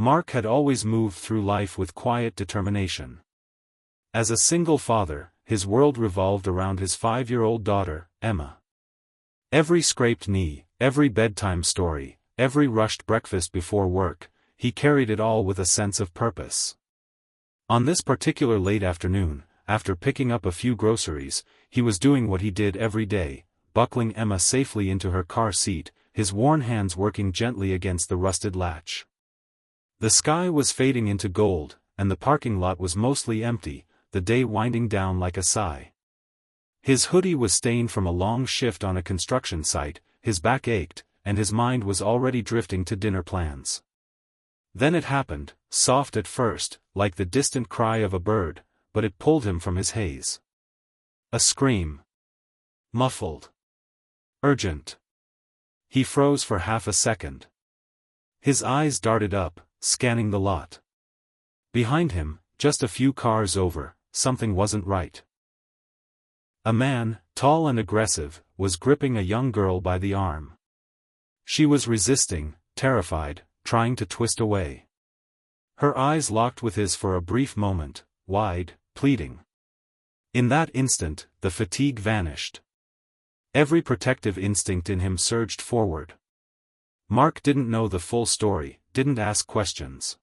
Mark had always moved through life with quiet determination. As a single father, his world revolved around his 5-year-old daughter, Emma. Every scraped knee, every bedtime story, every rushed breakfast before work, he carried it all with a sense of purpose. On this particular late afternoon, after picking up a few groceries, he was doing what he did every day, buckling Emma safely into her car seat, his worn hands working gently against the rusted latch. The sky was fading into gold, and the parking lot was mostly empty, the day winding down like a sigh. His hoodie was stained from a long shift on a construction site, his back ached, and his mind was already drifting to dinner plans. Then it happened, soft at first, like the distant cry of a bird, but it pulled him from his haze. A scream. Muffled. Urgent. He froze for half a second. His eyes darted up, scanning the lot. Behind him, just a few cars over, something wasn't right. A man, tall and aggressive, was gripping a young girl by the arm. She was resisting, terrified, trying to twist away. Her eyes locked with his for a brief moment, wide, pleading. In that instant, the fatigue vanished. Every protective instinct in him surged forward. Mark didn't know the full story, didn't ask questions.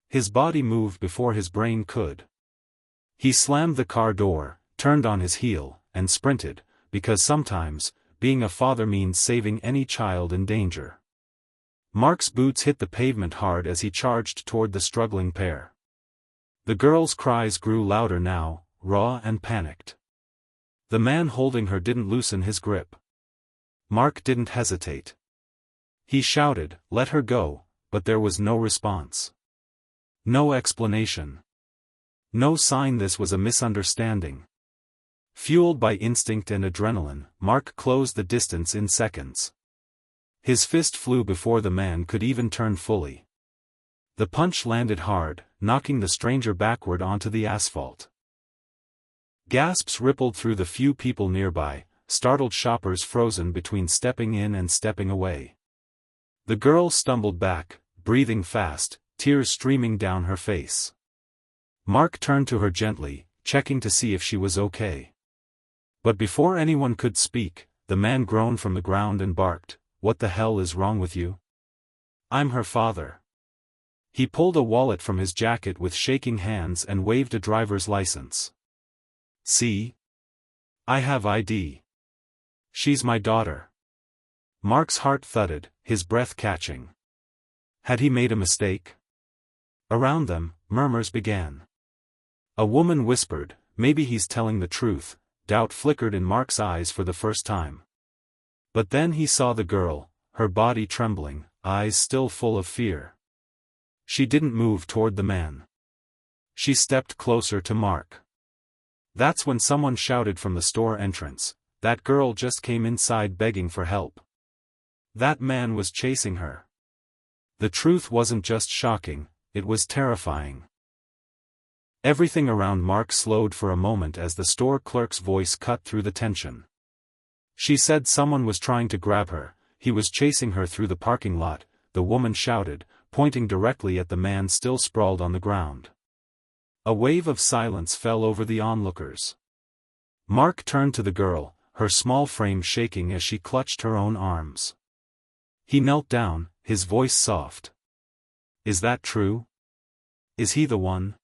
His body moved before his brain could. He slammed the car door, turned on his heel, and sprinted, because sometimes, being a father means saving any child in danger. Mark's boots hit the pavement hard as he charged toward the struggling pair. The girl's cries grew louder now, raw and panicked. The man holding her didn't loosen his grip. Mark didn't hesitate. He shouted, "Let her go," but there was no response. No explanation. No sign this was a misunderstanding. Fueled by instinct and adrenaline, Mark closed the distance in seconds. His fist flew before the man could even turn fully. The punch landed hard, knocking the stranger backward onto the asphalt. Gasps rippled through the few people nearby, startled shoppers frozen between stepping in and stepping away. The girl stumbled back, breathing fast, tears streaming down her face. Mark turned to her gently, checking to see if she was okay. But before anyone could speak, the man groaned from the ground and barked, "What the hell is wrong with you?" "I'm her father." He pulled a wallet from his jacket with shaking hands and waved a driver's license. "See? I have ID. She's my daughter." Mark's heart thudded, his breath catching. Had he made a mistake? Around them, murmurs began. A woman whispered, "Maybe he's telling the truth." Doubt flickered in Mark's eyes for the first time. But then he saw the girl, her body trembling, eyes still full of fear. She didn't move toward the man. She stepped closer to Mark. That's when someone shouted from the store entrance, "That girl just came inside begging for help." That man was chasing her. The truth wasn't just shocking, it was terrifying. Everything around Mark slowed for a moment as the store clerk's voice cut through the tension. She said someone was trying to grab her, he was chasing her through the parking lot, the woman shouted, pointing directly at the man still sprawled on the ground. A wave of silence fell over the onlookers. Mark turned to the girl, her small frame shaking as she clutched her own arms. He knelt down, his voice soft. "Is that true? Is he the one?"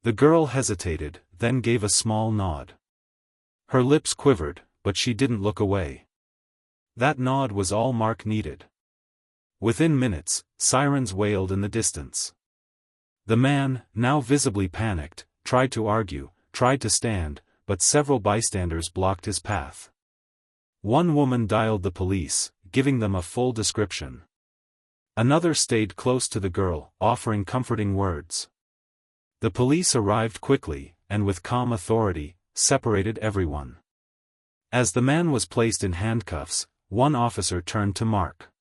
The girl hesitated, then gave a small nod. Her lips quivered, but she didn't look away. That nod was all Mark needed. Within minutes, sirens wailed in the distance. The man, now visibly panicked, tried to argue, tried to stand, but several bystanders blocked his path. One woman dialed the police, giving them a full description. Another stayed close to the girl, offering comforting words. The police arrived quickly, and with calm authority, separated everyone. As the man was placed in handcuffs, one officer turned to Mark.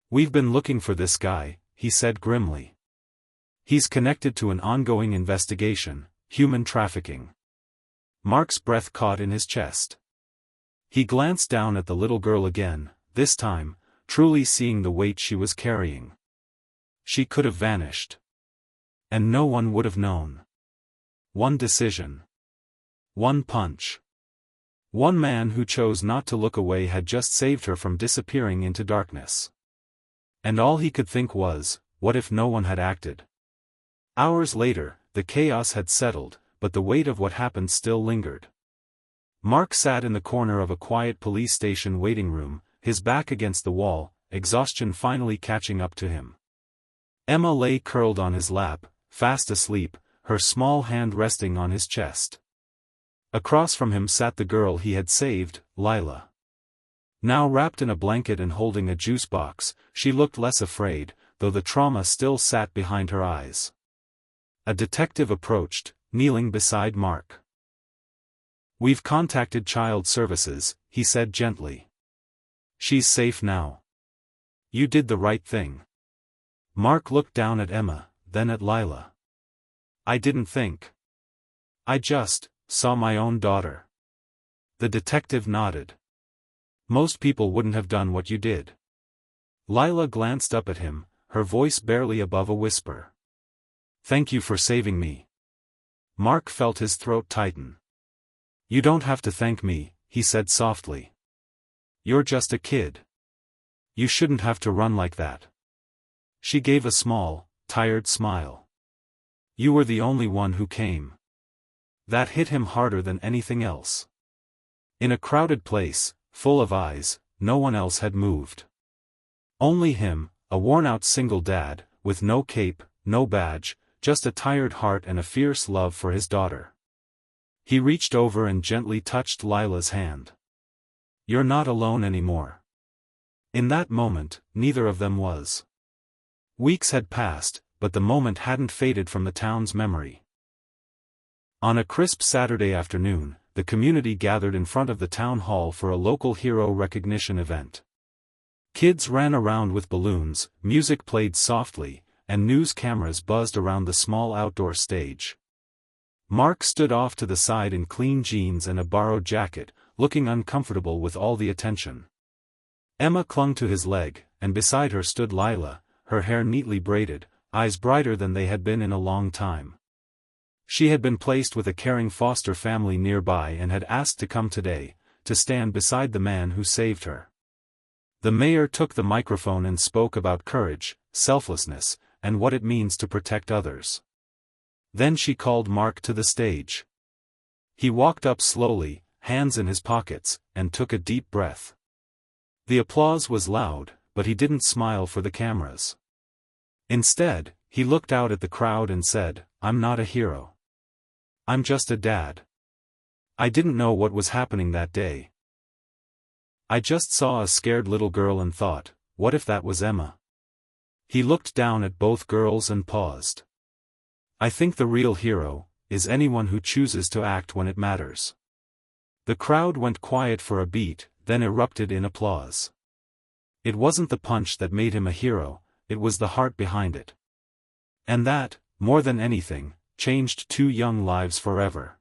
"We've been looking for this guy," he said grimly. "He's connected to an ongoing investigation, human trafficking." Mark's breath caught in his chest. He glanced down at the little girl again, this time, truly seeing the weight she was carrying. She could have vanished. And no one would have known. One decision. One punch. One man who chose not to look away had just saved her from disappearing into darkness. And all he could think was, what if no one had acted? Hours later, the chaos had settled, but the weight of what happened still lingered. Mark sat in the corner of a quiet police station waiting room, his back against the wall, exhaustion finally catching up to him. Emma lay curled on his lap, fast asleep, her small hand resting on his chest. Across from him sat the girl he had saved, Lila. Now wrapped in a blanket and holding a juice box, she looked less afraid, though the trauma still sat behind her eyes. A detective approached, kneeling beside Mark. "We've contacted Child Services," he said gently. "She's safe now. You did the right thing." Mark looked down at Emma, then at Lila. "I didn't think. I just saw my own daughter." The detective nodded. "Most people wouldn't have done what you did." Lila glanced up at him, her voice barely above a whisper. "Thank you for saving me." Mark felt his throat tighten. "You don't have to thank me," he said softly. "You're just a kid. You shouldn't have to run like that." She gave a small, tired smile. "You were the only one who came." That hit him harder than anything else. In a crowded place, full of eyes, no one else had moved. Only him, a worn-out single dad, with no cape, no badge, just a tired heart and a fierce love for his daughter. He reached over and gently touched Lila's hand. "You're not alone anymore." In that moment, neither of them was. Weeks had passed, but the moment hadn't faded from the town's memory. On a crisp Saturday afternoon, the community gathered in front of the town hall for a local hero recognition event. Kids ran around with balloons, music played softly, and news cameras buzzed around the small outdoor stage. Mark stood off to the side in clean jeans and a borrowed jacket, looking uncomfortable with all the attention. Emma clung to his leg, and beside her stood Lila, her hair neatly braided, eyes brighter than they had been in a long time. She had been placed with a caring foster family nearby and had asked to come today, to stand beside the man who saved her. The mayor took the microphone and spoke about courage, selflessness, and what it means to protect others. Then she called Mark to the stage. He walked up slowly, hands in his pockets, and took a deep breath. The applause was loud, but he didn't smile for the cameras. Instead, he looked out at the crowd and said, "I'm not a hero. I'm just a dad. I didn't know what was happening that day. I just saw a scared little girl and thought, what if that was Emma?" He looked down at both girls and paused. "I think the real hero is anyone who chooses to act when it matters." The crowd went quiet for a beat, then erupted in applause. It wasn't the punch that made him a hero, it was the heart behind it. And that, more than anything, changed two young lives forever.